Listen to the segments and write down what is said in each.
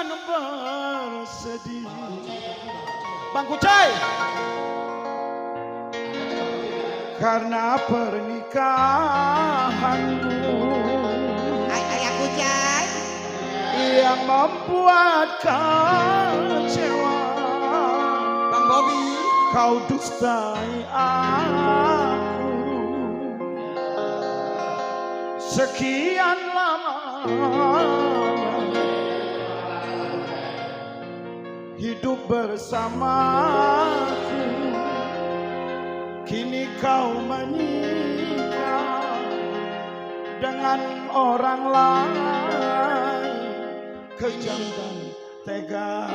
bukan bersedih. Bang Kucai. Karena pernikahanmu Ayah Kucai yang membuat kecewa. Bang Bobby, Kau dustai aku sekian lama, hidup bersamaku. Kini kau menikah dengan orang lain, kejam dan tega.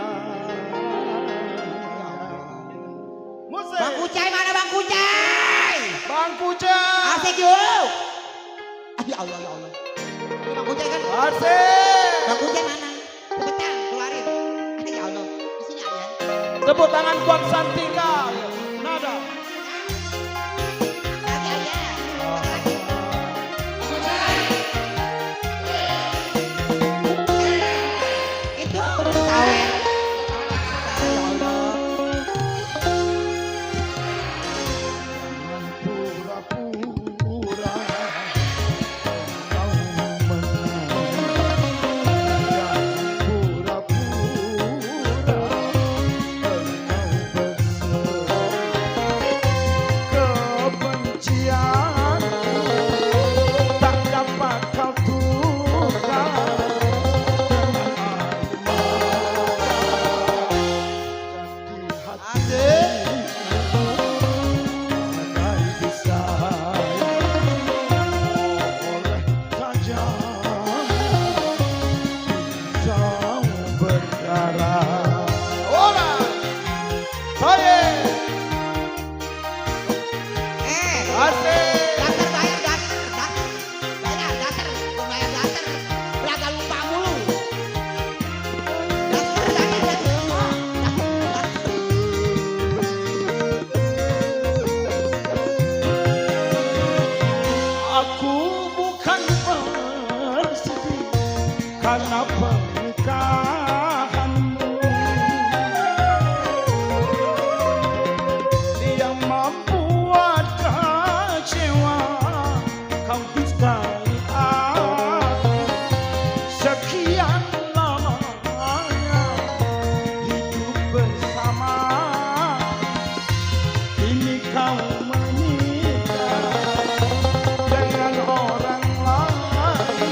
Bang Kucai mana Bang Kucai? Bang Kucai. Asik yuk. Ya Allah ya Allah. Bang Kucai kan? Asik. Bang Kucai mana? Cepetan keluarin. Ya Allah. Di sini ya. Tepuk tangan buat Santika. Nada. Lagi ayah. Itu sawer. Karena pernikahanmu yang membuat kecewa. Kau dustai aku sekian lamanya, hidup bersama. Kini kau menikah dengan orang lain,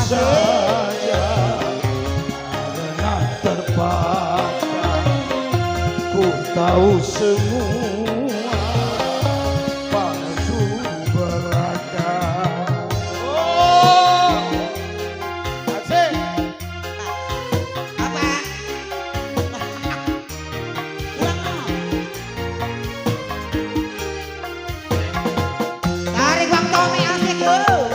saja karena terpaksa. Ku tahu semua palsu belaka. Oh, asik. Apa? Tarik Bang Tommy asik yuk.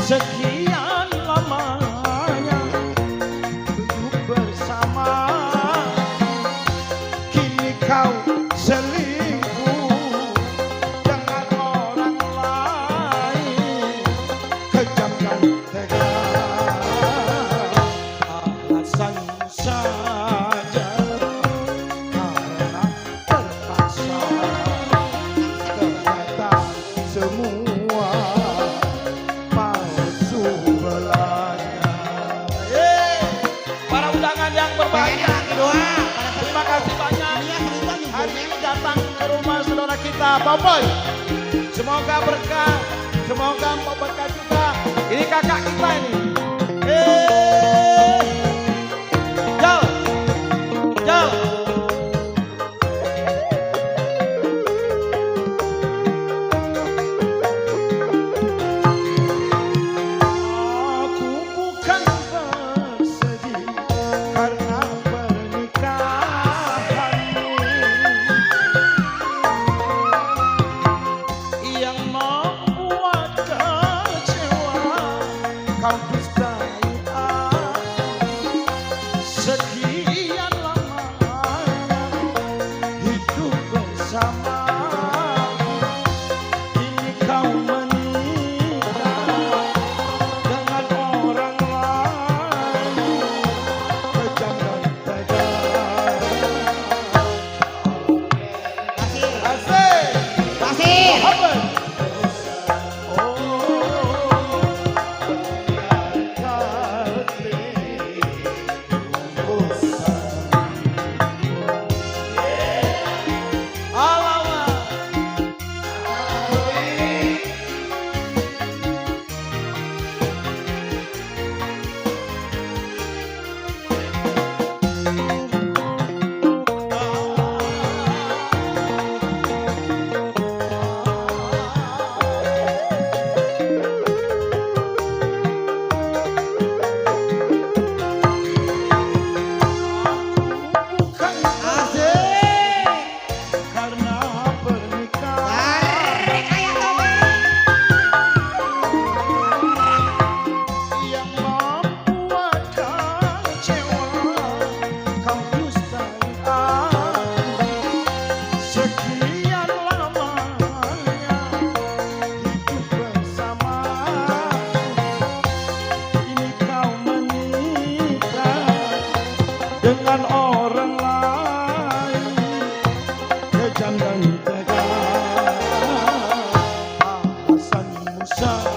Sekian lamanya hidup bersama. Kini kau selingkuh dengan orang lain, kejam dan tega. Alasan saja karena terpaksa. Ternyata semua para undangan yang berbahagia, terima kasih banyak hari ini datang ke rumah saudara kita Popoy. Semoga berkah, semoga memberkati kita. Ini kakak kita ini. Jal, jal. dengan orang lain, kejam dan tegar, alasanmu saja.